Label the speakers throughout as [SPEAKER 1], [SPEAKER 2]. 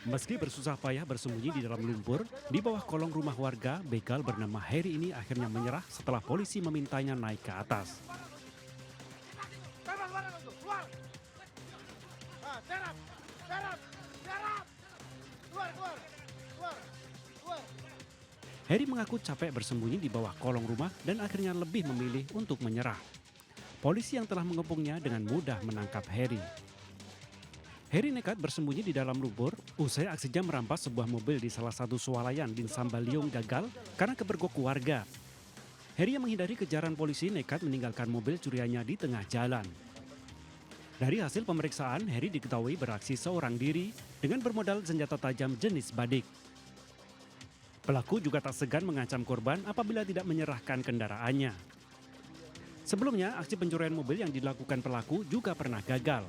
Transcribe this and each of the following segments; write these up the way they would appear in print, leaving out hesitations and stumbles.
[SPEAKER 1] Meski bersusah payah bersembunyi di dalam lumpur, di bawah kolong rumah warga, begal bernama Heri ini akhirnya menyerah setelah polisi memintanya naik ke atas. Heri mengaku capek bersembunyi di bawah kolong rumah dan akhirnya lebih memilih untuk menyerah. Polisi yang telah mengepungnya dengan mudah menangkap Heri. Heri nekat bersembunyi di dalam lumpur usai aksinya merampas sebuah mobil di salah satu swalayan di Sambaliung gagal karena kepergok warga. Heri yang menghindari kejaran polisi nekat meninggalkan mobil curiannya di tengah jalan. Dari hasil pemeriksaan, Heri diketahui beraksi seorang diri dengan bermodal senjata tajam jenis badik. Pelaku juga tak segan mengancam korban apabila tidak menyerahkan kendaraannya. Sebelumnya, aksi pencurian mobil yang dilakukan pelaku juga pernah gagal.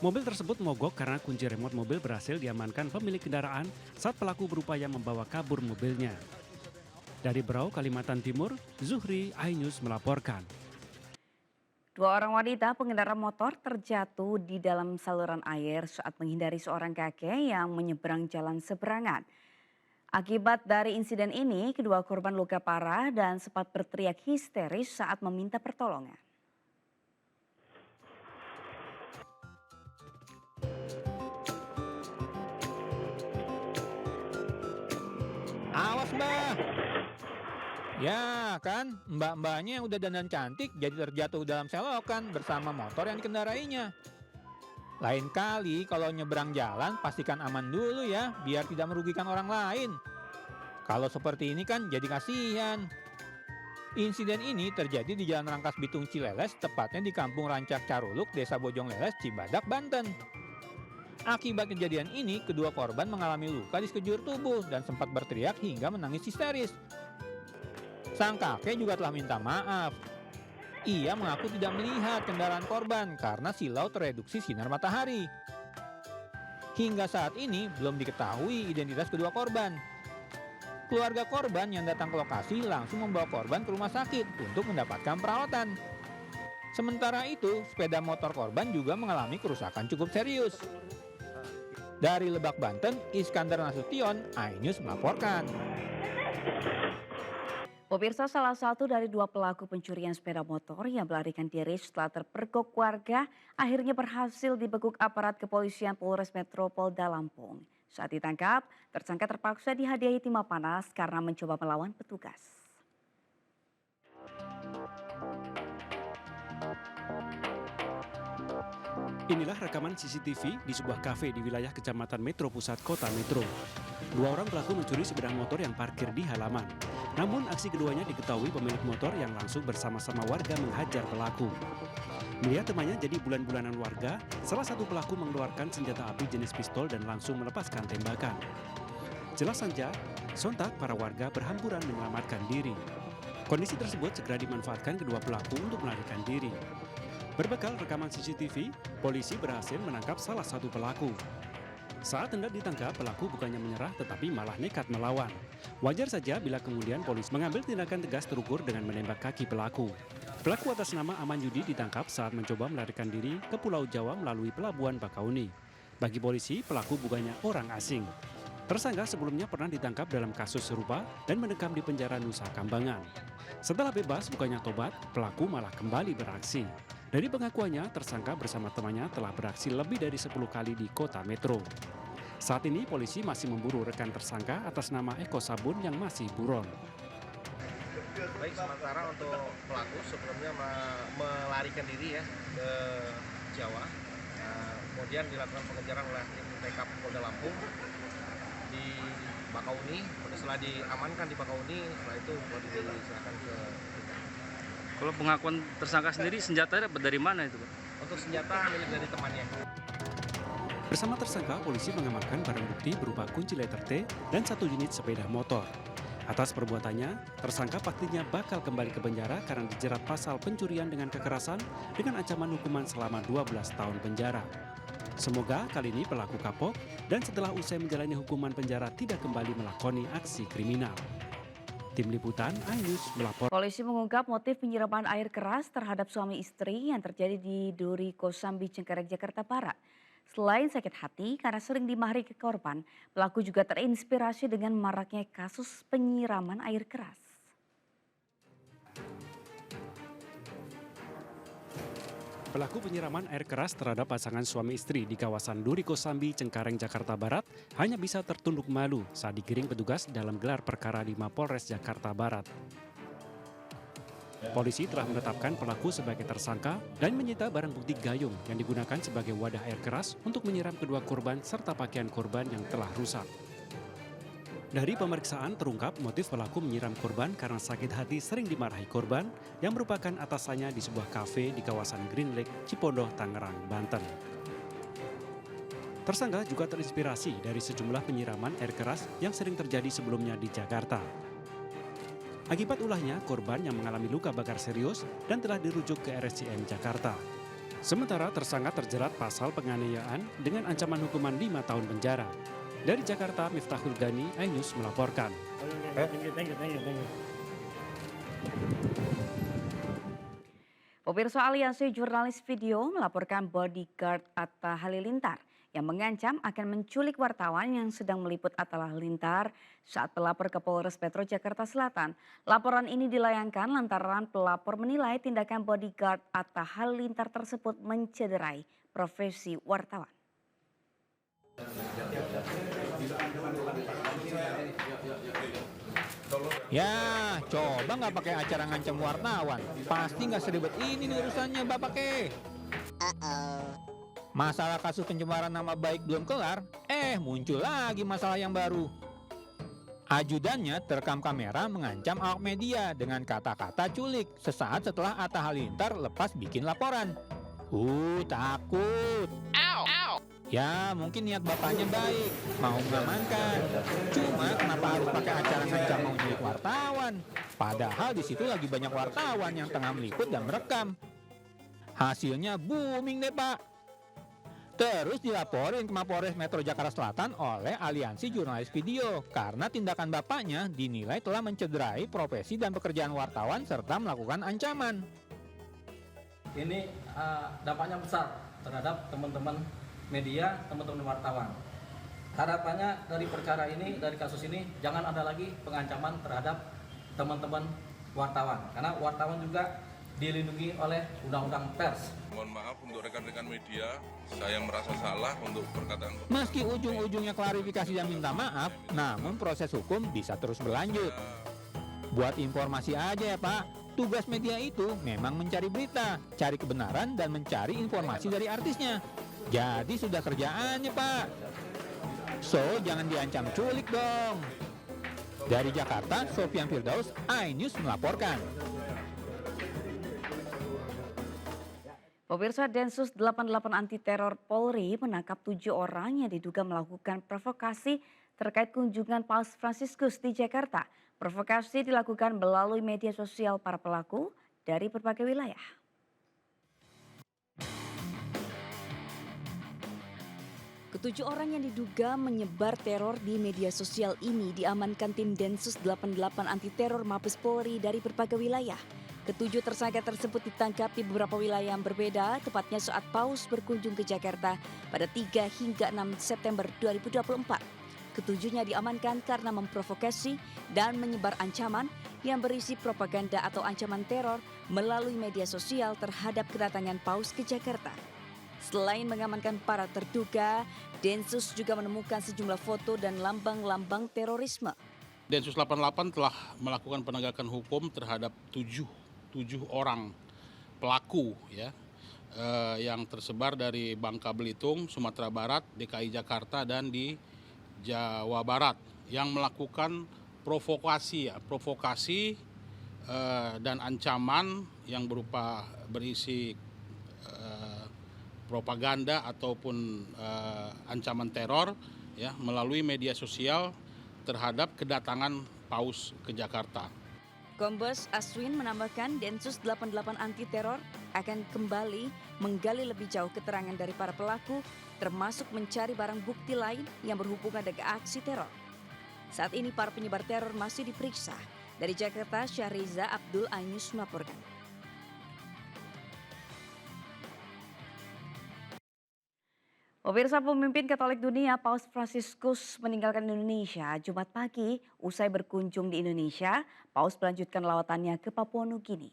[SPEAKER 1] Mobil tersebut mogok karena kunci remote mobil berhasil diamankan pemilik kendaraan saat pelaku berupaya membawa kabur mobilnya. Dari Berau, Kalimantan Timur, Zuhri Ainus melaporkan.
[SPEAKER 2] Dua orang wanita pengendara motor terjatuh di dalam saluran air saat menghindari seorang kakek yang menyeberang jalan seberangan. Akibat dari insiden ini, kedua korban luka parah dan sempat berteriak histeris saat meminta pertolongan.
[SPEAKER 3] Awas mbak! Ya kan, mbak-mbaknya yang udah dandan cantik jadi terjatuh dalam selokan bersama motor yang dikendarainya. Lain kali kalau nyebrang jalan pastikan aman dulu ya, biar tidak merugikan orang lain. Kalau seperti ini kan jadi kasihan. Insiden ini terjadi di Jalan Rangkas Bitung Cileles, tepatnya di Kampung Rancak Caruluk, Desa Bojong Leles, Cibadak, Banten. Akibat kejadian ini, kedua korban mengalami luka di sekujur tubuh dan sempat berteriak hingga menangis histeris. Sang kakek juga telah minta maaf. Ia mengaku tidak melihat kendaraan korban karena silau tereduksi sinar matahari. Hingga saat ini belum diketahui identitas kedua korban. Keluarga korban yang datang ke lokasi langsung membawa korban ke rumah sakit untuk mendapatkan perawatan. Sementara itu, sepeda motor korban juga mengalami kerusakan cukup serius. Dari Lebak, Banten, Iskandar Nasution, iNews melaporkan.
[SPEAKER 2] Pemirsa, salah satu dari dua pelaku pencurian sepeda motor yang melarikan diri setelah terpergok warga akhirnya berhasil dibekuk aparat kepolisian Polres Metro Polda Lampung. Saat ditangkap, tersangka terpaksa dihadiahi timah panas karena mencoba melawan petugas.
[SPEAKER 1] Inilah rekaman CCTV di sebuah kafe di wilayah Kecamatan Metro Pusat, Kota Metro. Dua orang pelaku mencuri sepeda motor yang parkir di halaman. Namun aksi keduanya diketahui pemilik motor yang langsung bersama-sama warga menghajar pelaku. Melihat temannya jadi bulan-bulanan warga, salah satu pelaku mengeluarkan senjata api jenis pistol dan langsung melepaskan tembakan. Jelas saja, sontak para warga berhamburan menyelamatkan diri. Kondisi tersebut segera dimanfaatkan kedua pelaku untuk melarikan diri. Berbekal rekaman CCTV, polisi berhasil menangkap salah satu pelaku. Saat hendak ditangkap, pelaku bukannya menyerah tetapi malah nekat melawan. Wajar saja bila kemudian polisi mengambil tindakan tegas terukur dengan menembak kaki pelaku. Pelaku atas nama Aman Yudi ditangkap saat mencoba melarikan diri ke Pulau Jawa melalui Pelabuhan Bakauni. Bagi polisi, pelaku bukannya orang asing. Tersangka sebelumnya pernah ditangkap dalam kasus serupa dan mendekam di penjara Nusa Kambangan. Setelah bebas bukannya tobat, pelaku malah kembali beraksi. Dari pengakuannya, tersangka bersama temannya telah beraksi lebih dari 10 kali di Kota Metro. Saat ini polisi masih memburu rekan tersangka atas nama Eko Sabun yang masih buron.
[SPEAKER 4] Baik, sementara untuk pelaku sebelumnya melarikan diri ya ke Jawa. Kemudian dilakukan pengejaran oleh tim TK Polda Lampung di Bakauni. Setelah diamankan di Bakauni, setelah itu baru diserahkan ke TK.
[SPEAKER 5] Kalau pengakuan tersangka sendiri, senjata dapat dari mana itu, Pak?
[SPEAKER 4] Untuk senjata milik dari temannya.
[SPEAKER 1] Bersama tersangka, polisi mengamankan barang bukti berupa kunci letter T dan satu unit sepeda motor. Atas perbuatannya, tersangka pastinya bakal kembali ke penjara karena dijerat pasal pencurian dengan kekerasan dengan ancaman hukuman selama 12 tahun penjara. Semoga kali ini pelaku kapok dan setelah usai menjalani hukuman penjara tidak kembali melakoni aksi kriminal. Tim Liputan iNews melapor.
[SPEAKER 2] Polisi mengungkap motif penyiraman air keras terhadap suami istri yang terjadi di Duri Kosambi, Cengkareng, Jakarta Barat. Selain sakit hati karena sering dimarahi ke korban, pelaku juga terinspirasi dengan maraknya kasus penyiraman air keras.
[SPEAKER 1] Pelaku penyiraman air keras terhadap pasangan suami istri di kawasan Duri Kosambi, Cengkareng, Jakarta Barat hanya bisa tertunduk malu saat digiring petugas dalam gelar perkara di Mapolres Jakarta Barat. Polisi telah menetapkan pelaku sebagai tersangka dan menyita barang bukti gayung yang digunakan sebagai wadah air keras untuk menyiram kedua korban serta pakaian korban yang telah rusak. Dari pemeriksaan terungkap motif pelaku menyiram korban karena sakit hati sering dimarahi korban yang merupakan atasannya di sebuah kafe di kawasan Green Lake, Cipondoh, Tangerang, Banten. Tersangka juga terinspirasi dari sejumlah penyiraman air keras yang sering terjadi sebelumnya di Jakarta. Akibat ulahnya, korban yang mengalami luka bakar serius dan telah dirujuk ke RSCM Jakarta. Sementara tersangka terjerat pasal penganiayaan dengan ancaman hukuman 5 tahun penjara. Dari Jakarta, Miftahul Gani, iNews melaporkan.
[SPEAKER 2] Pemirsa, Aliansi Jurnalis Video melaporkan bodyguard Atta Halilintar yang mengancam akan menculik wartawan yang sedang meliput Atta Halilintar saat pelapor ke Polres Metro Jakarta Selatan. Laporan ini dilayangkan lantaran pelapor menilai tindakan bodyguard Atta Halilintar tersebut mencederai profesi wartawan.
[SPEAKER 3] Ya, coba nggak pakai acara ngancam wartawan. Pasti nggak seribet ini nih urusannya, Bapak ke. Masalah kasus pencemaran nama baik belum kelar, muncul lagi masalah yang baru. Ajudannya terekam kamera mengancam awak media dengan kata-kata culik sesaat setelah Atta Halilintar lepas bikin laporan. Takut. Ya, mungkin niat bapaknya baik, mau mengamankan. Cuma kenapa harus pakai acara ngancam mau nyulik wartawan? Padahal di situ lagi banyak wartawan yang tengah meliput dan merekam. Hasilnya booming deh, Pak. Terus dilaporin ke Mapolres Metro Jakarta Selatan oleh Aliansi Jurnalis Video karena tindakan bapaknya dinilai telah mencederai profesi dan pekerjaan wartawan serta melakukan ancaman.
[SPEAKER 6] Ini dampaknya besar terhadap teman-teman media, teman-teman wartawan. Harapannya dari perkara ini, dari kasus ini, jangan ada lagi pengancaman terhadap teman-teman wartawan. Karena wartawan juga dilindungi oleh undang-undang pers.
[SPEAKER 7] Mohon maaf untuk rekan-rekan media, saya merasa salah untuk perkataan.
[SPEAKER 3] Meski ujung-ujungnya klarifikasi dan minta maaf, namun proses hukum bisa terus berlanjut. Buat informasi aja ya Pak, tugas media itu memang mencari berita, cari kebenaran dan mencari informasi dari artisnya. Jadi sudah kerjaannya Pak. So jangan diancam culik dong. Dari Jakarta, Sofian Firdaus, iNews melaporkan.
[SPEAKER 2] Pemirsa, Densus 88 Anti Teror Polri menangkap 7 orang yang diduga melakukan provokasi terkait kunjungan Paus Fransiskus di Jakarta. Provokasi dilakukan melalui media sosial para pelaku dari berbagai wilayah. Ketujuh orang yang diduga menyebar teror di media sosial ini diamankan tim Densus 88 Anti Teror Mabes Polri dari berbagai wilayah. Ketujuh tersangka tersebut ditangkap di beberapa wilayah yang berbeda, tepatnya saat Paus berkunjung ke Jakarta pada 3 hingga 6 September 2024. Ketujuhnya diamankan karena memprovokasi dan menyebar ancaman yang berisi propaganda atau ancaman teror melalui media sosial terhadap kedatangan Paus ke Jakarta. Selain mengamankan para terduga, Densus juga menemukan sejumlah foto dan lambang-lambang terorisme.
[SPEAKER 8] Densus 88 telah melakukan penegakan hukum terhadap tujuh orang pelaku ya, yang tersebar dari Bangka Belitung, Sumatera Barat, DKI Jakarta dan di Jawa Barat yang melakukan provokasi dan ancaman yang berisi propaganda ataupun ancaman teror ya melalui media sosial terhadap kedatangan Paus ke Jakarta.
[SPEAKER 2] Kombes Aswin menambahkan Densus 88 Anti Teror akan kembali menggali lebih jauh keterangan dari para pelaku, termasuk mencari barang bukti lain yang berhubungan dengan aksi teror. Saat ini para penyebar teror masih diperiksa. Dari Jakarta, Syahriza Abdul, iNews melaporkan. Pemirsa, pemimpin Katolik dunia Paus Fransiskus meninggalkan Indonesia Jumat pagi. Usai berkunjung di Indonesia, Paus melanjutkan lawatannya ke Papua Nugini.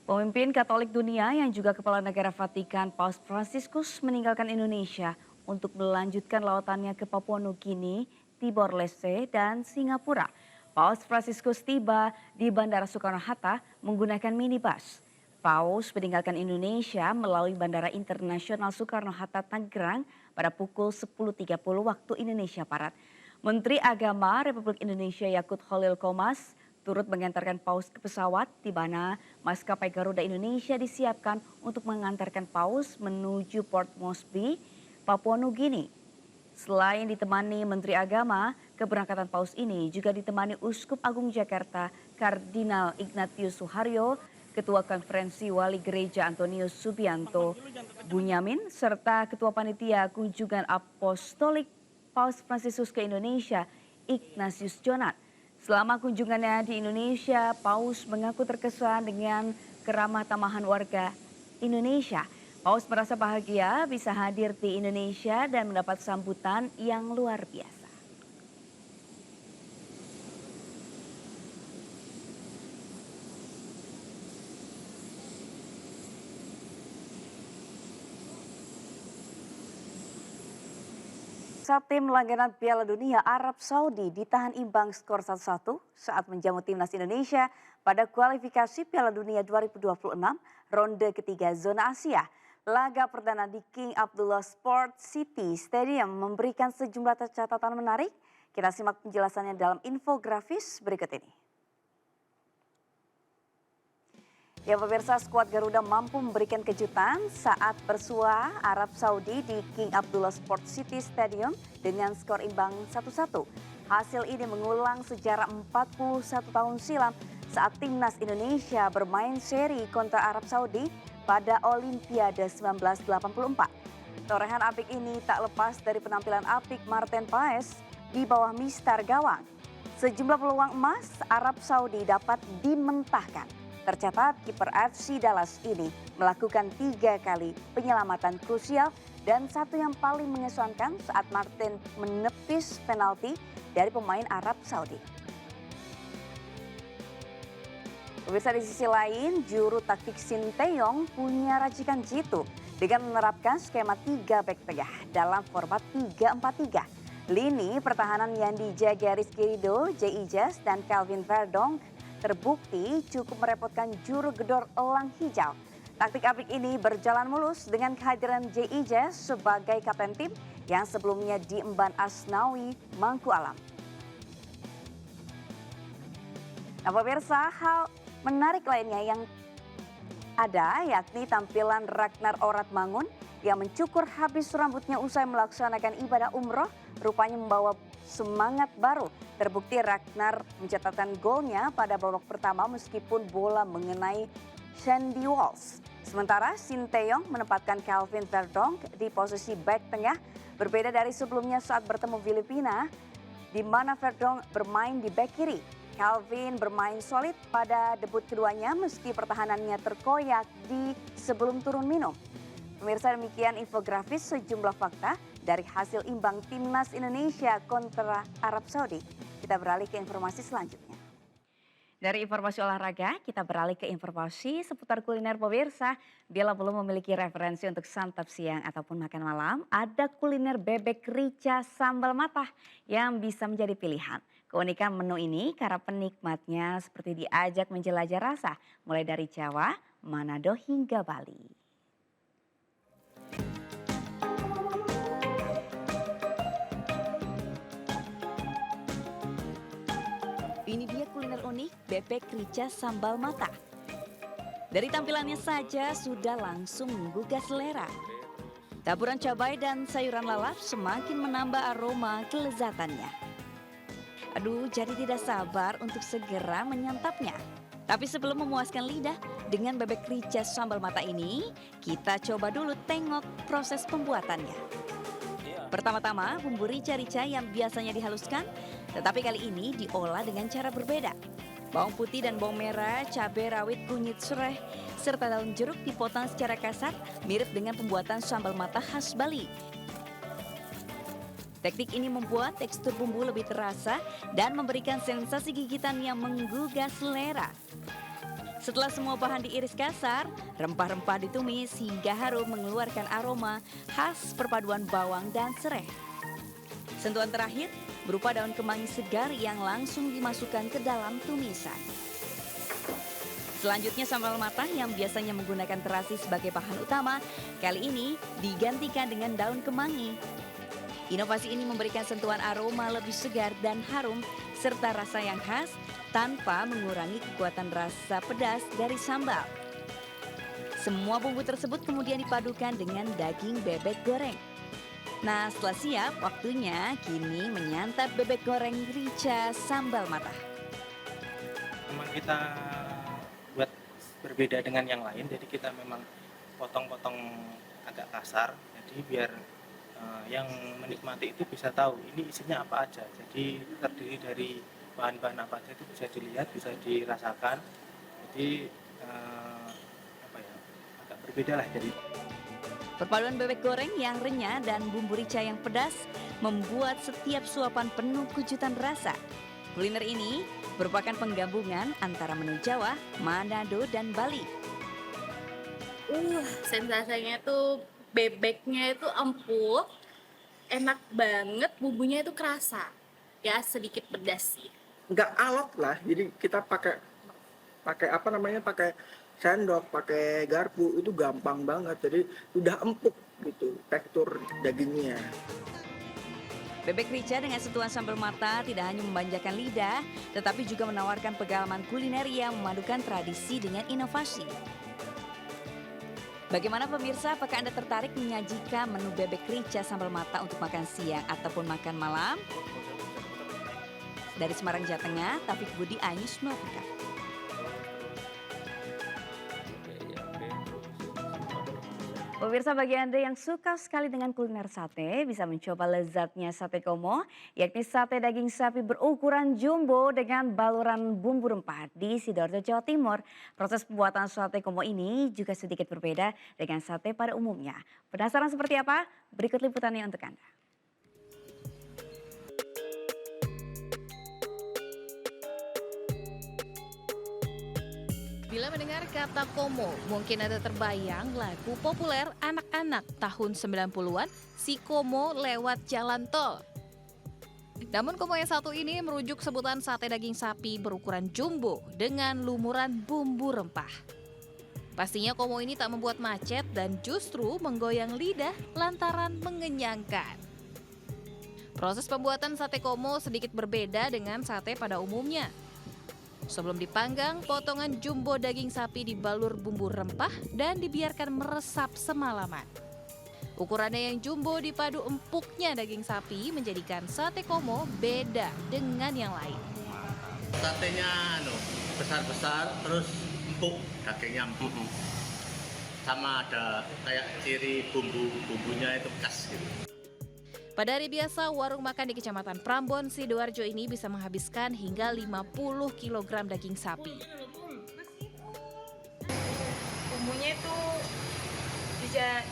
[SPEAKER 2] Pemimpin Katolik dunia yang juga Kepala Negara Vatikan Paus Fransiskus meninggalkan Indonesia untuk melanjutkan lawatannya ke Papua Nugini, Timor Leste, dan Singapura. Paus Fransiskus tiba di Bandara Soekarno-Hatta menggunakan minibus. Paus meninggalkan Indonesia melalui Bandara Internasional Soekarno-Hatta Tangerang pada pukul 10.30 waktu Indonesia Barat. Menteri Agama Republik Indonesia Yakut Khalil Qomas turut mengantarkan Paus ke pesawat di mana maskapai Garuda Indonesia disiapkan untuk mengantarkan Paus menuju Port Moresby, Papua Nugini. Selain ditemani Menteri Agama, keberangkatan Paus ini juga ditemani Uskup Agung Jakarta Kardinal Ignatius Suharyo, Ketua Konferensi Wali Gereja Antonius Subianto Bunyamin, serta Ketua Panitia Kunjungan Apostolik Paus Fransiskus ke Indonesia, Ignatius Jonan. Selama kunjungannya di Indonesia, Paus mengaku terkesan dengan keramah tamahan warga Indonesia. Paus merasa bahagia bisa hadir di Indonesia dan mendapat sambutan yang luar biasa. Tim langganan Piala Dunia Arab Saudi ditahan imbang skor 1-1 saat menjamu timnas Indonesia pada kualifikasi Piala Dunia 2026 ronde ketiga zona Asia. Laga perdana di King Abdullah Sport City Stadium memberikan sejumlah catatan menarik. Kita simak penjelasannya dalam infografis berikut ini. Ya pemirsa, skuad Garuda mampu memberikan kejutan saat bersua Arab Saudi di King Abdullah Sport City Stadium dengan skor imbang 1-1. Hasil ini mengulang sejarah 41 tahun silam saat timnas Indonesia bermain seri kontra Arab Saudi pada Olimpiade 1984. Torehan apik ini tak lepas dari penampilan apik Martin Paes di bawah mistar gawang. Sejumlah peluang emas Arab Saudi dapat dimentahkan. Tercatat kiper FC Dallas ini melakukan 3 kali penyelamatan krusial dan satu yang paling mengesankan saat Martin menepis penalti dari pemain Arab Saudi. Pemirsa, di sisi lain, juru taktik Sinteyong punya racikan jitu dengan menerapkan skema 3 bek tengah dalam format 3-4-3. Lini pertahanan yang dijaga Rizky Ridho, J. Ijas, dan Calvin Verdonk terbukti cukup merepotkan juru gedor elang hijau. Taktik apik ini berjalan mulus dengan kehadiran J. Ijas sebagai kapten tim yang sebelumnya diemban Asnawi Mangku Alam. Nah pemirsa, hal menarik lainnya yang ada yakni tampilan Ragnar Oratmangun yang mencukur habis rambutnya usai melaksanakan ibadah umroh, rupanya membawa semangat baru. Terbukti Ragnar mencatatkan golnya pada babak pertama meskipun bola mengenai Sandy Walsh. Sementara Sinteyong menempatkan Calvin Verdonk di posisi back tengah, berbeda dari sebelumnya saat bertemu Filipina di mana Verdonk bermain di back kiri. Calvin bermain solid pada debut keduanya meski pertahanannya terkoyak di sebelum turun minum. Pemirsa, demikian infografis sejumlah fakta dari hasil imbang timnas Indonesia kontra Arab Saudi. Kita beralih ke informasi selanjutnya. Dari informasi olahraga, kita beralih ke informasi seputar kuliner pemirsa. Bila belum memiliki referensi untuk santap siang ataupun makan malam, ada kuliner bebek rica sambal matah yang bisa menjadi pilihan. Keunikan menu ini karena penikmatnya seperti diajak menjelajah rasa, mulai dari Jawa, Manado hingga Bali. Ini dia kuliner unik bebek rica sambal mata. Dari tampilannya saja sudah langsung menggugah selera. Taburan cabai dan sayuran lalap semakin menambah aroma kelezatannya. Aduh, jadi tidak sabar untuk segera menyantapnya. Tapi sebelum memuaskan lidah dengan bebek rica sambal mata ini, kita coba dulu tengok proses pembuatannya. Pertama-tama, bumbu rica-rica yang biasanya dihaluskan, tetapi kali ini diolah dengan cara berbeda. Bawang putih dan bawang merah, cabai rawit, kunyit serai, serta daun jeruk dipotong secara kasar, mirip dengan pembuatan sambal mata khas Bali. Teknik ini membuat tekstur bumbu lebih terasa dan memberikan sensasi gigitan yang menggugah selera. Setelah semua bahan diiris kasar, rempah-rempah ditumis hingga harum mengeluarkan aroma khas perpaduan bawang dan serai. Sentuhan terakhir berupa daun kemangi segar yang langsung dimasukkan ke dalam tumisan. Selanjutnya sambal matah yang biasanya menggunakan terasi sebagai bahan utama, kali ini digantikan dengan daun kemangi. Inovasi ini memberikan sentuhan aroma lebih segar dan harum serta rasa yang khas tanpa mengurangi kekuatan rasa pedas dari sambal. Semua bumbu tersebut kemudian dipadukan dengan daging bebek goreng. Nah, setelah siap, waktunya kini menyantap bebek goreng rica sambal matah.
[SPEAKER 9] Memang kita buat berbeda dengan yang lain, jadi kita memang potong-potong agak kasar, jadi biar yang menikmati itu bisa tahu ini isinya apa aja. Jadi terdiri dari bahan-bahan apa aja itu bisa dilihat, bisa dirasakan. Jadi agak berbeda lah jadi.
[SPEAKER 2] Perpaduan bebek goreng yang renyah dan bumbu rica yang pedas membuat setiap suapan penuh kejutan rasa. Kuliner ini merupakan penggabungan antara menu Jawa, Manado, dan Bali.
[SPEAKER 10] Sensasinya tuh bebeknya itu empuk, enak banget, bumbunya itu kerasa. Ya sedikit pedas sih.
[SPEAKER 11] Nggak alot lah, jadi kita pakai sendok, pakai garpu itu gampang banget, jadi udah empuk gitu tekstur dagingnya.
[SPEAKER 2] Bebek rica dengan sentuhan sambal mata tidak hanya memanjakan lidah, tetapi juga menawarkan pengalaman kuliner yang memadukan tradisi dengan inovasi. Bagaimana pemirsa, apakah Anda tertarik menyajikan menu bebek rica sambal mata untuk makan siang ataupun makan malam? Dari Semarang, Jawa Tengah, Taufik Budi, iNews melaporkan. Pemirsa, bagi Anda yang suka sekali dengan kuliner sate, bisa mencoba lezatnya sate Komo, yakni sate daging sapi berukuran jumbo dengan baluran bumbu rempah di Sidoarjo, Jawa Timur. Proses pembuatan sate Komo ini juga sedikit berbeda dengan sate pada umumnya. Penasaran seperti apa? Berikut liputannya untuk Anda.
[SPEAKER 12] Bila mendengar kata Komo, mungkin ada terbayang lagu populer anak-anak tahun 90-an, Si Komo Lewat Jalan Tol. Namun Komo yang satu ini merujuk sebutan sate daging sapi berukuran jumbo dengan lumuran bumbu rempah. Pastinya Komo ini tak membuat macet dan justru menggoyang lidah lantaran mengenyangkan. Proses pembuatan sate Komo sedikit berbeda dengan sate pada umumnya. Sebelum dipanggang, potongan jumbo daging sapi dibalur bumbu rempah dan dibiarkan meresap semalaman. Ukurannya yang jumbo dipadu empuknya daging sapi menjadikan sate Komo beda dengan yang lain.
[SPEAKER 13] Satenya besar-besar terus empuk, dagingnya empuk. Sama ada kayak ciri bumbunya itu khas gitu.
[SPEAKER 12] Pada hari biasa, warung makan di Kecamatan Prambon, Sidoarjo ini bisa menghabiskan hingga 50 kg daging sapi.
[SPEAKER 10] Bumbunya itu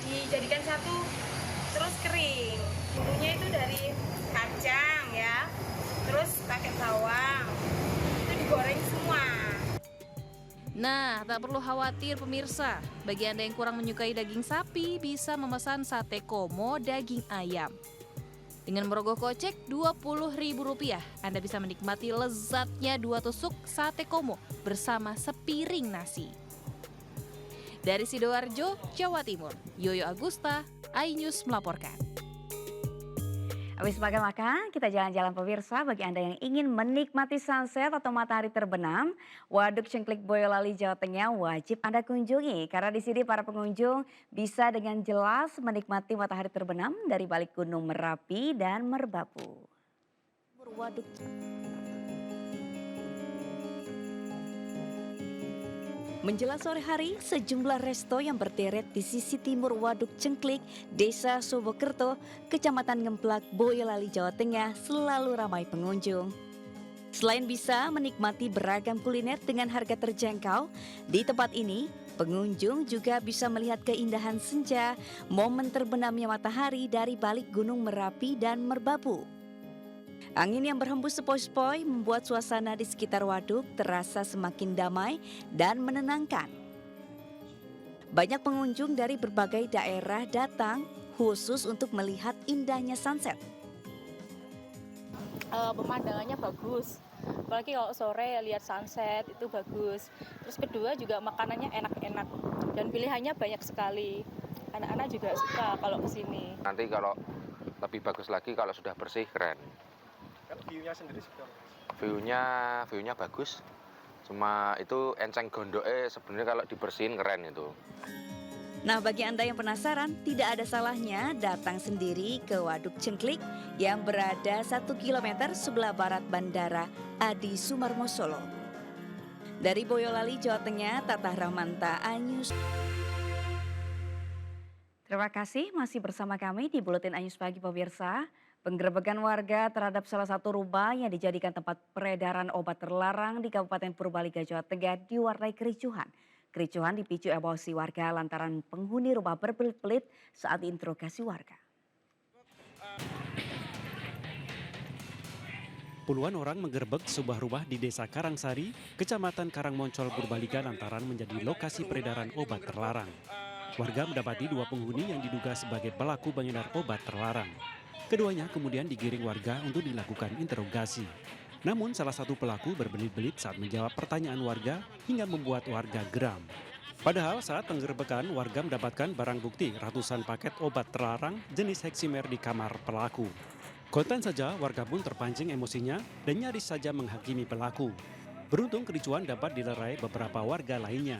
[SPEAKER 10] dijadikan satu terus kering. Bumbunya itu dari kacang ya, terus pakai bawang, itu digoreng semua.
[SPEAKER 12] Nah, tak perlu khawatir pemirsa, bagi Anda yang kurang menyukai daging sapi bisa memesan sate Komo daging ayam. Dengan merogoh kocek Rp20.000, Anda bisa menikmati lezatnya 2 tusuk sate Komo bersama sepiring nasi. Dari Sidoarjo, Jawa Timur, Yoyo Agusta, iNews melaporkan.
[SPEAKER 2] Habis makan-makan, kita jalan-jalan pemirsa. Bagi Anda yang ingin menikmati sunset atau matahari terbenam, Waduk Cengklik Boyolali, Jawa Tengah wajib Anda kunjungi. Karena di sini para pengunjung bisa dengan jelas menikmati matahari terbenam dari balik Gunung Merapi dan Merbabu. Waduk. Menjelang sore hari, sejumlah resto yang berderet di sisi timur Waduk Cengklik, Desa Sobokerto, Kecamatan Ngemplak, Boyolali, Jawa Tengah selalu ramai pengunjung. Selain bisa menikmati beragam kuliner dengan harga terjangkau, di tempat ini Pengunjung juga bisa melihat keindahan senja, momen terbenamnya matahari dari balik Gunung Merapi dan Merbabu. Angin yang berhembus sepoi-sepoi membuat suasana di sekitar waduk terasa semakin damai dan menenangkan. Banyak pengunjung dari berbagai daerah datang khusus untuk melihat indahnya sunset.
[SPEAKER 14] Pemandangannya bagus, apalagi kalau sore lihat sunset itu bagus. Terus kedua juga makanannya enak-enak dan pilihannya banyak sekali. Anak-anak juga suka kalau kesini.
[SPEAKER 15] Nanti kalau lebih bagus lagi kalau sudah bersih, keren.
[SPEAKER 4] View-nya sendiri seperti
[SPEAKER 15] apa? View-nya bagus. Cuma itu enceng gondoknya sebenarnya kalau dibersihin keren itu.
[SPEAKER 2] Nah, bagi Anda yang penasaran, tidak ada salahnya datang sendiri ke Waduk Cengklik yang berada 1 km sebelah barat Bandara Adi Sumarmo Solo. Dari Boyolali, Jawa Tengah, Tatah Rahmanta, iNews. Terima kasih masih bersama kami di Buletin iNews Pagi pemirsa. Penggerebekan warga terhadap salah satu rumah yang dijadikan tempat peredaran obat terlarang di Kabupaten Purbalingga, Jawa Tengah diwarnai kericuhan. Kericuhan dipicu emosi warga lantaran penghuni rumah berbelit-belit saat diinterogasi warga.
[SPEAKER 1] Puluhan orang menggerebek sebuah rumah di Desa Karangsari, Kecamatan Karangmoncol, Purbalingga lantaran menjadi lokasi peredaran obat terlarang. Warga mendapati 2 penghuni yang diduga sebagai pelaku pengedar obat terlarang. Keduanya kemudian digiring warga untuk dilakukan interogasi. Namun salah satu pelaku berbelit-belit saat menjawab pertanyaan warga hingga membuat warga geram. Padahal saat penggerebekan warga mendapatkan barang bukti ratusan paket obat terlarang jenis Heximer di kamar pelaku. Konten saja warga pun terpancing emosinya dan nyaris saja menghakimi pelaku. Beruntung kericuan dapat dilerai beberapa warga lainnya.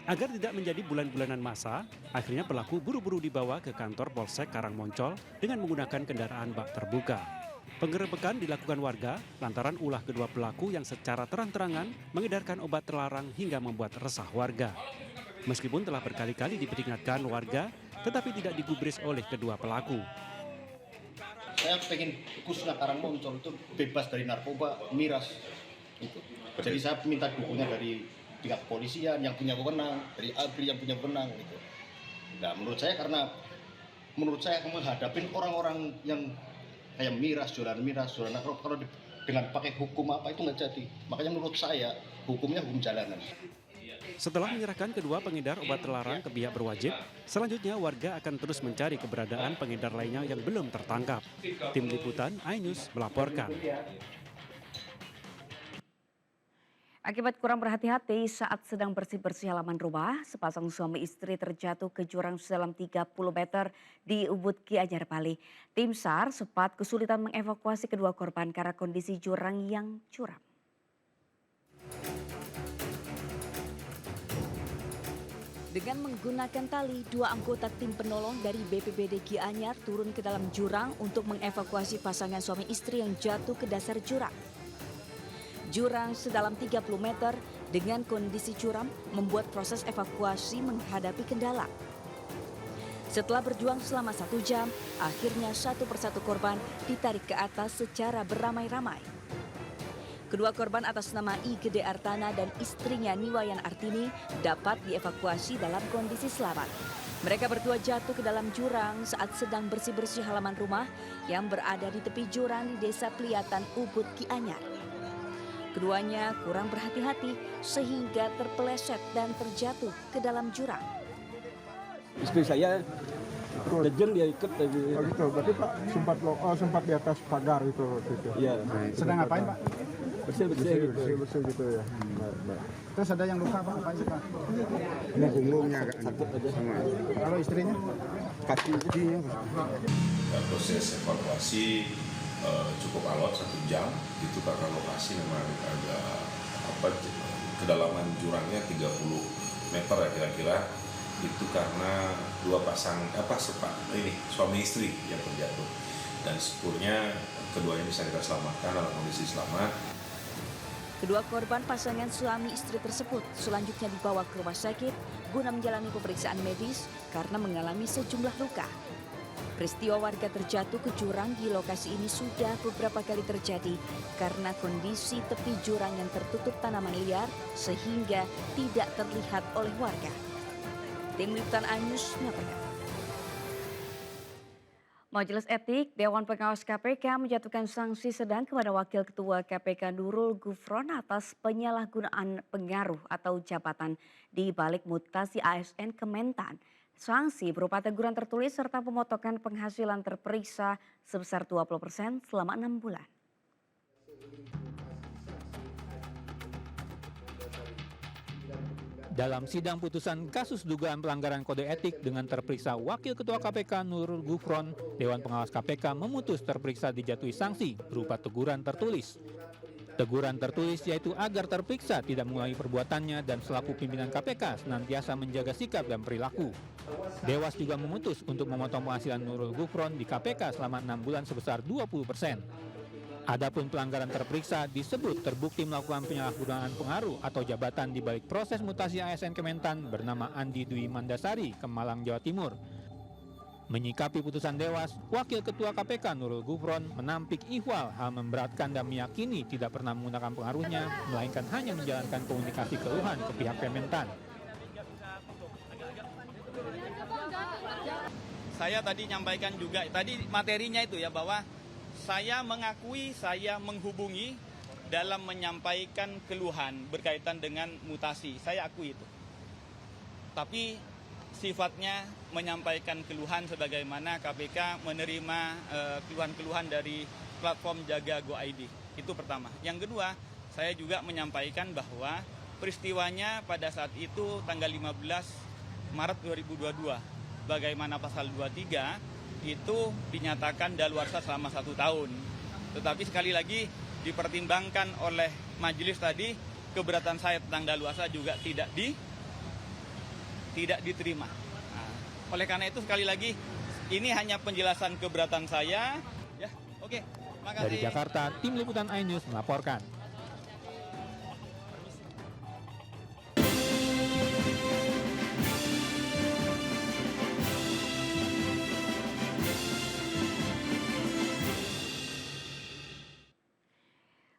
[SPEAKER 1] Agar tidak menjadi bulan-bulanan masa, akhirnya pelaku buru-buru dibawa ke kantor Polsek Karangmoncol dengan menggunakan kendaraan bak terbuka. Penggerebekan dilakukan warga lantaran ulah kedua pelaku yang secara terang-terangan mengedarkan obat terlarang hingga membuat resah warga. Meskipun telah berkali-kali diperingatkan warga, tetapi tidak digubris oleh kedua pelaku.
[SPEAKER 16] Saya pengen khususnya Karangmoncol itu bebas dari narkoba, miras. Itu. Jadi saya minta dukungan dari pihak kepolisian yang punya wewenang, dari ABRI yang punya wewenang. Gitu. Nah menurut saya menghadapin orang-orang yang kayak miras, jualan narkoba, kalau dengan pakai hukum apa itu nggak jadi. Makanya menurut saya hukumnya hukum jalanan.
[SPEAKER 1] Setelah menyerahkan kedua pengedar obat terlarang ke pihak berwajib, selanjutnya warga akan terus mencari keberadaan pengedar lainnya yang belum tertangkap. Tim Liputan iNews melaporkan.
[SPEAKER 2] Akibat kurang berhati-hati saat sedang bersih-bersih halaman rumah, sepasang suami istri terjatuh ke jurang sedalam 30 meter di Ubud Gianyar, Bali. Tim SAR sempat kesulitan mengevakuasi kedua korban karena kondisi jurang yang curam. Dengan menggunakan tali, 2 anggota tim penolong dari BPBD Gianyar turun ke dalam jurang untuk mengevakuasi pasangan suami istri yang jatuh ke dasar jurang. Jurang sedalam 30 meter dengan kondisi curam membuat proses evakuasi menghadapi kendala. Setelah berjuang selama 1 jam, akhirnya satu persatu korban ditarik ke atas secara beramai-ramai. Kedua korban atas nama I. Gede Artana dan istrinya Niwayan Artini dapat dievakuasi dalam kondisi selamat. Mereka berdua jatuh ke dalam jurang saat sedang bersih-bersih halaman rumah yang berada di tepi jurang di Desa Pliatan, Ubud Gianyar. Keduanya kurang berhati-hati sehingga terpeleset dan terjatuh ke dalam jurang.
[SPEAKER 17] Istri saya kejun dia ikut tadi.
[SPEAKER 18] Oh gitu, berarti Pak sempat di atas pagar gitu.
[SPEAKER 17] Iya.
[SPEAKER 18] Sedang ngapain Pak?
[SPEAKER 17] Bersih gitu ya.
[SPEAKER 18] Terus ada yang luka Pak? Apa sih Pak?
[SPEAKER 17] Ini punggungnya satu aja sama.
[SPEAKER 18] Kalau istrinya?
[SPEAKER 17] Kakinya.
[SPEAKER 19] Proses evakuasi cukup alot 1 jam itu karena lokasi memang agak kedalaman jurangnya 30 meter ya kira-kira. Itu karena 2 pasang suami istri yang terjatuh dan syukurnya keduanya bisa kita selamatkan dalam kondisi selamat.
[SPEAKER 2] Kedua korban pasangan suami istri tersebut selanjutnya dibawa ke rumah sakit guna menjalani pemeriksaan medis karena mengalami sejumlah luka. Peristiwa warga terjatuh ke jurang di lokasi ini sudah beberapa kali terjadi karena kondisi tepi jurang yang tertutup tanaman liar sehingga tidak terlihat oleh warga. Tim Liputan iNews melaporkan. Majelis Etik Dewan Pengawas KPK menjatuhkan sanksi sedang kepada Wakil Ketua KPK Nurul Gufron atas penyalahgunaan pengaruh atau jabatan di balik mutasi ASN Kementan. Sanksi berupa teguran tertulis serta pemotongan penghasilan terperiksa sebesar 20% selama 6 bulan.
[SPEAKER 3] Dalam sidang putusan kasus dugaan pelanggaran kode etik dengan terperiksa Wakil Ketua KPK Nurul Gufron, Dewan Pengawas KPK memutus terperiksa dijatuhi sanksi berupa teguran tertulis. Teguran tertulis yaitu agar terperiksa tidak mengulangi perbuatannya dan selaku pimpinan KPK senantiasa menjaga sikap dan perilaku. Dewas juga memutus untuk memotong penghasilan Nurul Gufron di KPK selama 6 bulan sebesar 20%. Adapun pelanggaran terperiksa disebut terbukti melakukan penyalahgunaan pengaruh atau jabatan di balik proses mutasi ASN Kementan bernama Andi Dwi Mandasari ke Malang, Jawa Timur. Menyikapi putusan Dewas, Wakil Ketua KPK Nurul Gufron menampik ihwal hal memberatkan dan meyakini tidak pernah menggunakan pengaruhnya, melainkan hanya menjalankan komunikasi keluhan ke pihak Kementan.
[SPEAKER 20] Saya tadi nyampaikan juga, tadi materinya itu ya, bahwa saya mengakui saya menghubungi dalam menyampaikan keluhan berkaitan dengan mutasi. Saya akui itu. Tapi sifatnya menyampaikan keluhan sebagaimana KPK menerima keluhan-keluhan dari platform Jaga Go ID. Itu pertama. Yang kedua, saya juga menyampaikan bahwa peristiwanya pada saat itu tanggal 15 Maret 2022. Bagaimana pasal 23 itu dinyatakan daluarsa selama 1 tahun. Tetapi sekali lagi dipertimbangkan oleh majelis tadi, keberatan saya tentang daluarsa juga tidak diterima. Nah, oleh karena itu sekali lagi ini hanya penjelasan keberatan saya. Ya, oke. Makasih.
[SPEAKER 3] Dari Jakarta, Tim Liputan iNews melaporkan.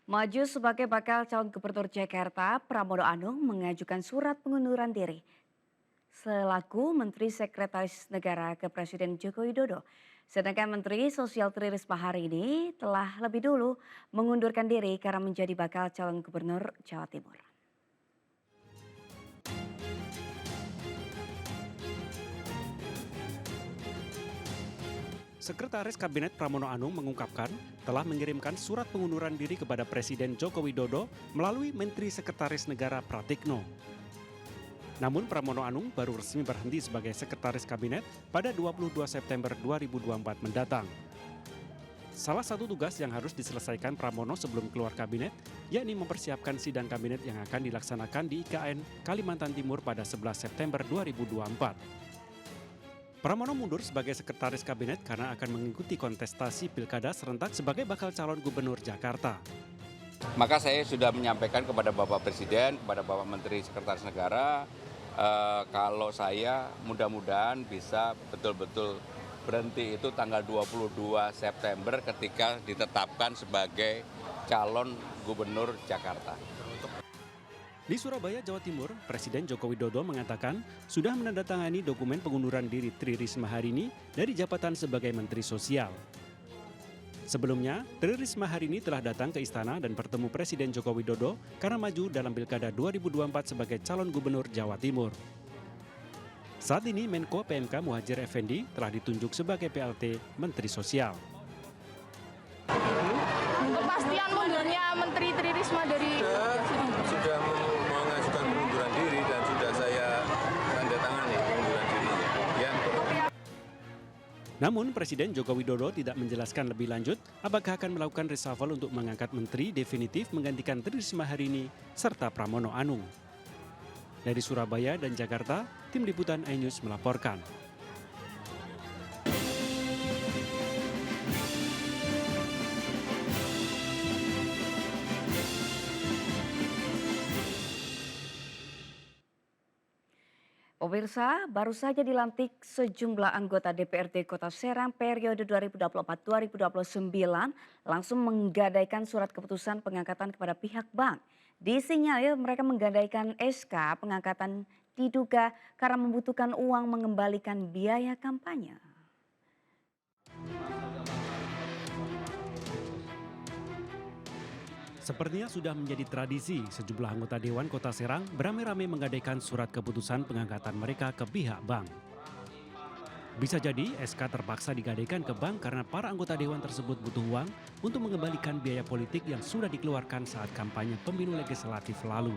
[SPEAKER 2] Maju sebagai bakal calon gubernur Jakarta, Pramono Anung mengajukan surat pengunduran diri selaku Menteri Sekretaris Negara ke Presiden Joko Widodo. Sedangkan Menteri Sosial Tri Risma hari ini telah lebih dulu mengundurkan diri karena menjadi bakal calon gubernur Jawa Timur.
[SPEAKER 1] Sekretaris Kabinet Pramono Anung mengungkapkan telah mengirimkan surat pengunduran diri kepada Presiden Joko Widodo melalui Menteri Sekretaris Negara Pratikno. Namun Pramono Anung baru resmi berhenti sebagai Sekretaris Kabinet pada 22 September 2024 mendatang. Salah satu tugas yang harus diselesaikan Pramono sebelum keluar kabinet, yakni mempersiapkan sidang kabinet yang akan dilaksanakan di IKN Kalimantan Timur pada 11 September 2024. Pramono mundur sebagai Sekretaris Kabinet karena akan mengikuti kontestasi Pilkada serentak sebagai bakal calon gubernur Jakarta.
[SPEAKER 21] Maka saya sudah menyampaikan kepada Bapak Presiden, kepada Bapak Menteri Sekretaris Negara, kalau saya mudah-mudahan bisa betul-betul berhenti itu tanggal 22 September ketika ditetapkan sebagai calon gubernur Jakarta.
[SPEAKER 1] Di Surabaya, Jawa Timur, Presiden Joko Widodo mengatakan sudah menandatangani dokumen pengunduran diri Tri Risma hari ini dari jabatan sebagai Menteri Sosial. Sebelumnya, Tri Risma hari ini telah datang ke istana dan bertemu Presiden Joko Widodo karena maju dalam Pilkada 2024 sebagai calon gubernur Jawa Timur. Saat ini Menko PMK Muhadjir Effendi telah ditunjuk sebagai PLT Menteri Sosial.
[SPEAKER 22] Kepastian mundurnya Menteri Tri Risma dari
[SPEAKER 23] sudah mengajukan pengunduran diri dan sudah saya tanda tangani pengunduran dirinya. Ya.
[SPEAKER 1] Namun Presiden Joko Widodo tidak menjelaskan lebih lanjut apakah akan melakukan reshuffle untuk mengangkat menteri definitif menggantikan Tri Risma hari ini serta Pramono Anung. Dari Surabaya dan Jakarta, Tim Liputan iNews melaporkan.
[SPEAKER 2] Pemirsa, baru saja dilantik sejumlah anggota DPRD Kota Serang periode 2024-2029 langsung menggadaikan surat keputusan pengangkatan kepada pihak bank. Disinyalir mereka menggadaikan SK pengangkatan diduga karena membutuhkan uang mengembalikan biaya kampanye.
[SPEAKER 1] Sepertinya sudah menjadi tradisi, sejumlah anggota Dewan Kota Serang beramai-ramai menggadaikan surat keputusan pengangkatan mereka ke pihak bank. Bisa jadi SK terpaksa digadaikan ke bank karena para anggota Dewan tersebut butuh uang untuk mengembalikan biaya politik yang sudah dikeluarkan saat kampanye pemilu legislatif lalu.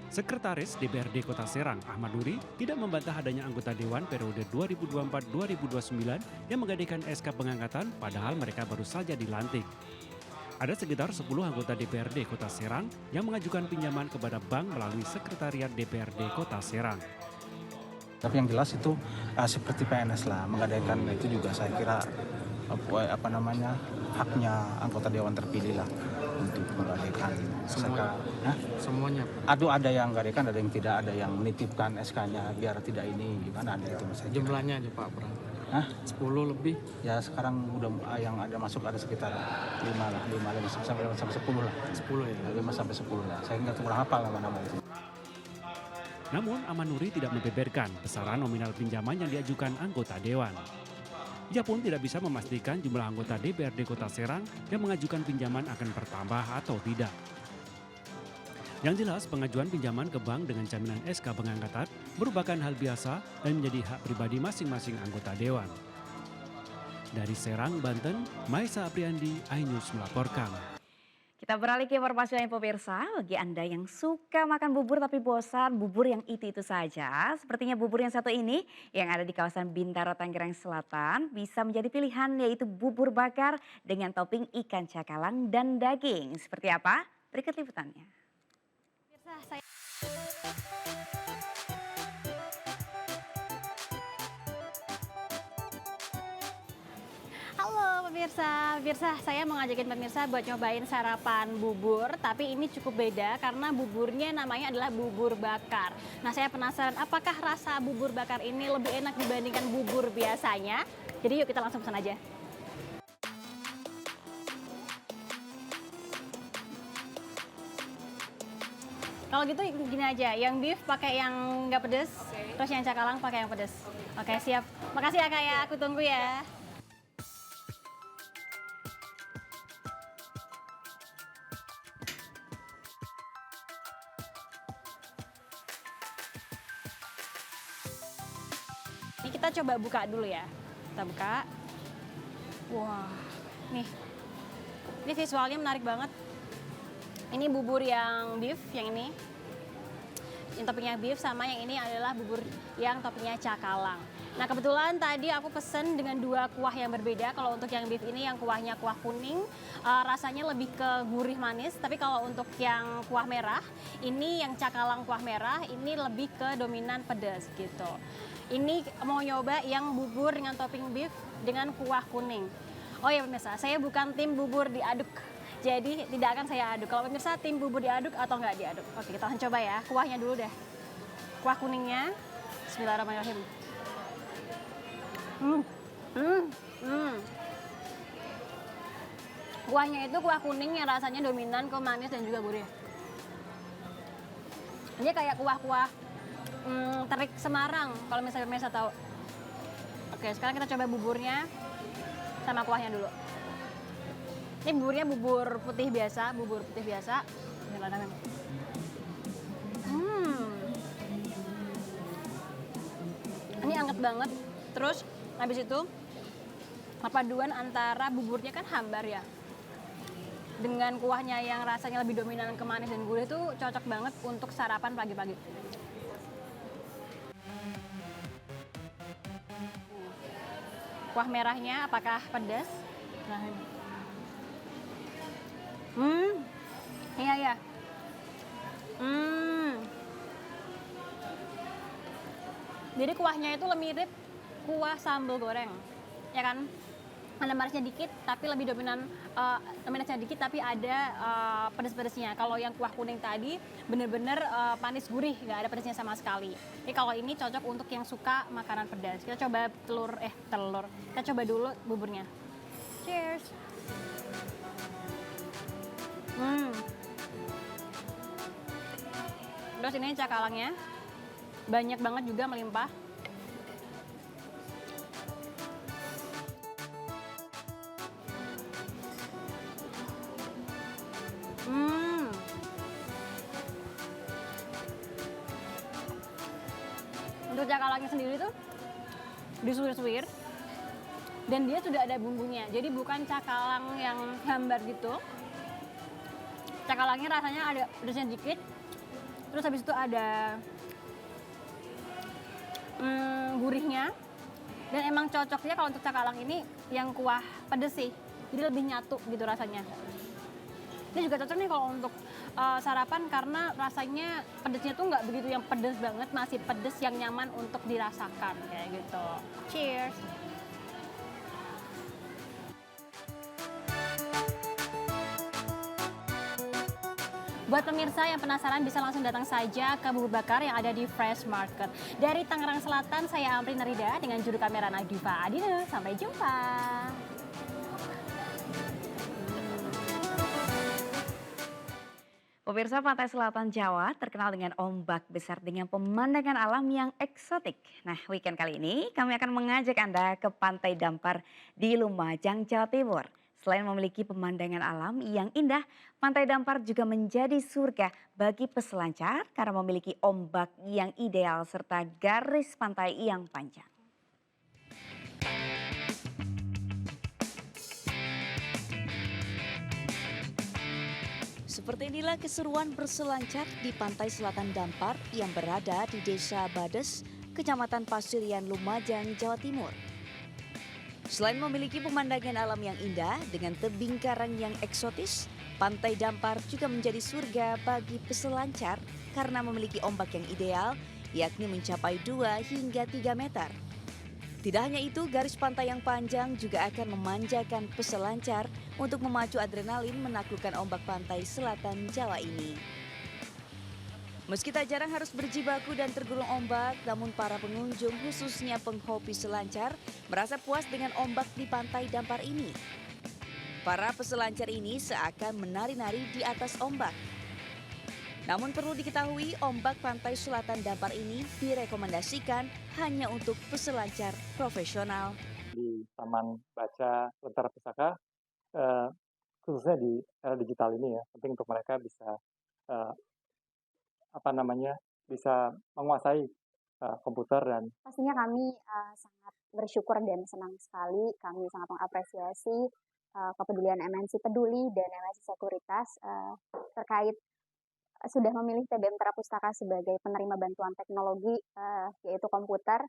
[SPEAKER 1] Sekretaris DPRD Kota Serang, Ahmad Nuri, tidak membantah adanya anggota Dewan periode 2024-2029 yang menggadaikan SK pengangkatan padahal mereka baru saja dilantik. Ada sekitar 10 anggota DPRD Kota Serang yang mengajukan pinjaman kepada bank melalui Sekretariat DPRD Kota Serang.
[SPEAKER 5] Tapi yang jelas itu seperti PNS lah, menggadaikan itu juga saya kira haknya anggota Dewan terpilih lah untuk menggadaikan SK.
[SPEAKER 6] Semuanya?
[SPEAKER 5] Ada yang menggadaikan, ada yang tidak, ada yang menitipkan SK-nya biar tidak ini gimana ada itu.
[SPEAKER 6] Jumlahnya aja Pak Pram? 10 lebih?
[SPEAKER 5] Ya sekarang udah yang ada masuk ada sekitar 5 sampai 10 lah.
[SPEAKER 6] 10 ya?
[SPEAKER 5] 5 sampai 10 lah. Saya nggak kurang hafal nama-nama itu.
[SPEAKER 1] Namun Ahmad Nuri tidak membeberkan besaran nominal pinjaman yang diajukan anggota Dewan. Ia pun tidak bisa memastikan jumlah anggota DPRD Kota Serang yang mengajukan pinjaman akan bertambah atau tidak. Yang jelas pengajuan pinjaman ke bank dengan jaminan SK pengangkatan merupakan hal biasa dan menjadi hak pribadi masing-masing anggota Dewan. Dari Serang, Banten, Maisa Apriandi, iNews melaporkan.
[SPEAKER 2] Kita beralih ke informasi lain pemirsa, bagi Anda yang suka makan bubur tapi bosan bubur yang itu saja, sepertinya bubur yang satu ini yang ada di kawasan Bintaro, Tangerang Selatan bisa menjadi pilihan, yaitu bubur bakar dengan topping ikan cakalang dan daging. Seperti apa? Berikut liputannya.
[SPEAKER 7] Halo pemirsa, saya mau ngajakin pemirsa buat nyobain sarapan bubur, tapi ini cukup beda karena buburnya namanya adalah bubur bakar. Nah, saya penasaran apakah rasa bubur bakar ini lebih enak dibandingkan bubur biasanya? Jadi yuk kita langsung pesan aja. Kalau gitu gini aja, yang beef pakai yang nggak pedes, terus yang cakalang pakai yang pedes. Oke, siap. Makasih ya Kak ya, aku tunggu ya. Ini kita coba buka dulu ya. Kita buka. Wah, nih. Ini visualnya menarik banget. Ini bubur yang beef, yang ini. Yang toppingnya beef, sama yang ini adalah bubur yang toppingnya cakalang. Nah kebetulan tadi aku pesen dengan 2 kuah yang berbeda. Kalau untuk yang beef ini yang kuahnya kuah kuning, rasanya lebih ke gurih manis. Tapi kalau untuk yang kuah merah, ini yang cakalang kuah merah, ini lebih ke dominan pedas gitu. Ini mau nyoba yang bubur dengan topping beef dengan kuah kuning. Oh ya pemirsa, saya bukan tim bubur diaduk. Jadi tidak akan saya aduk. Kalau pemirsa tim bubur diaduk atau nggak diaduk? Oke, kita akan coba ya. Kuahnya dulu deh. Kuah kuningnya. Bismillahirrahmanirrahim. Kuahnya itu kuah kuning yang rasanya dominan ke manis dan juga gurih. Ini kayak kuah-kuah terik Semarang, kalau misalnya pemirsa tahu. Oke, sekarang kita coba buburnya sama kuahnya dulu. Ini buburnya bubur putih biasa, Ini anget banget. Terus habis itu perpaduan antara buburnya kan hambar ya, dengan kuahnya yang rasanya lebih dominan ke manis dan gurih itu cocok banget untuk sarapan pagi-pagi. Kuah merahnya apakah pedas? Nah, iya. Jadi kuahnya itu mirip kuah sambal goreng, ya kan? ada manisnya dikit tapi lebih dominan, manisnya dikit tapi ada pedas-pedasnya. Kalau yang kuah kuning tadi bener-bener manis gurih, nggak ada pedasnya sama sekali. Jadi kalau ini cocok untuk yang suka makanan pedas. Kita coba telur. Kita coba dulu buburnya. Cheers. Terus ini cakalangnya banyak banget juga, melimpah. Untuk cakalangnya sendiri tuh disuir-suir dan dia sudah ada bumbunya. Jadi bukan cakalang yang hambar gitu. Cakalangnya rasanya ada pedasnya dikit. Terus habis itu ada gurihnya. Dan emang cocoknya kalau untuk cakalang ini yang kuah pedes sih. Jadi lebih nyatu gitu rasanya. Ini juga cocok nih kalau untuk sarapan karena rasanya pedesnya tuh nggak begitu yang pedes banget, masih pedes yang nyaman untuk dirasakan kayak gitu. Cheers. Buat pemirsa yang penasaran bisa langsung datang saja ke Bubur Bakar yang ada di Fresh Market. Dari Tangerang Selatan, saya Amri Narida dengan juru kamera Nadifa Adina. Sampai jumpa.
[SPEAKER 2] Pemirsa, pantai selatan Jawa terkenal dengan ombak besar dengan pemandangan alam yang eksotik. Nah, weekend kali ini kami akan mengajak Anda ke Pantai Dampar di Lumajang, Jawa Timur. Selain memiliki pemandangan alam yang indah, Pantai Dampar juga menjadi surga bagi peselancar karena memiliki ombak yang ideal serta garis pantai yang panjang. Seperti inilah keseruan berselancar di Pantai Selatan Dampar yang berada di Desa Bades, Kecamatan Pasirian, Lumajang, Jawa Timur. Selain memiliki pemandangan alam yang indah dengan tebing karang yang eksotis, Pantai Dampar juga menjadi surga bagi peselancar karena memiliki ombak yang ideal, yakni mencapai 2 hingga 3 meter. Tidak hanya itu, garis pantai yang panjang juga akan memanjakan peselancar untuk memacu adrenalin menaklukkan ombak pantai selatan Jawa ini. Meski tak jarang harus berjibaku dan tergulung ombak, namun para pengunjung khususnya penghobi selancar merasa puas dengan ombak di Pantai Dampar ini. Para peselancar ini seakan menari-nari di atas ombak. Namun perlu diketahui, ombak Pantai Selatan Dampar ini direkomendasikan hanya untuk peselancar profesional.
[SPEAKER 8] Di Taman Baca Lentera Pusaka, khususnya di era digital ini ya, penting untuk mereka bisa bisa menguasai komputer dan
[SPEAKER 9] pastinya kami sangat bersyukur dan senang sekali. Kami sangat mengapresiasi kepedulian MNC Peduli dan MNC Sekuritas terkait sudah memilih TB Lentera Pustaka sebagai penerima bantuan teknologi yaitu komputer.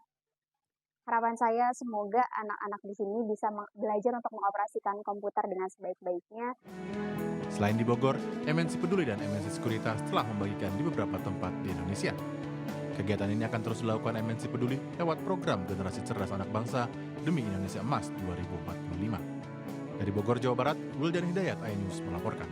[SPEAKER 9] Harapan saya semoga anak-anak di sini bisa belajar untuk mengoperasikan komputer dengan sebaik-baiknya.
[SPEAKER 11] Selain di Bogor, MNC Peduli dan MNC Sekuritas telah membagikan di beberapa tempat di Indonesia. Kegiatan ini akan terus dilakukan MNC Peduli lewat program Generasi Cerdas Anak Bangsa demi Indonesia Emas 2045. Dari Bogor, Jawa Barat, Wildan Hidayat, iNews melaporkan.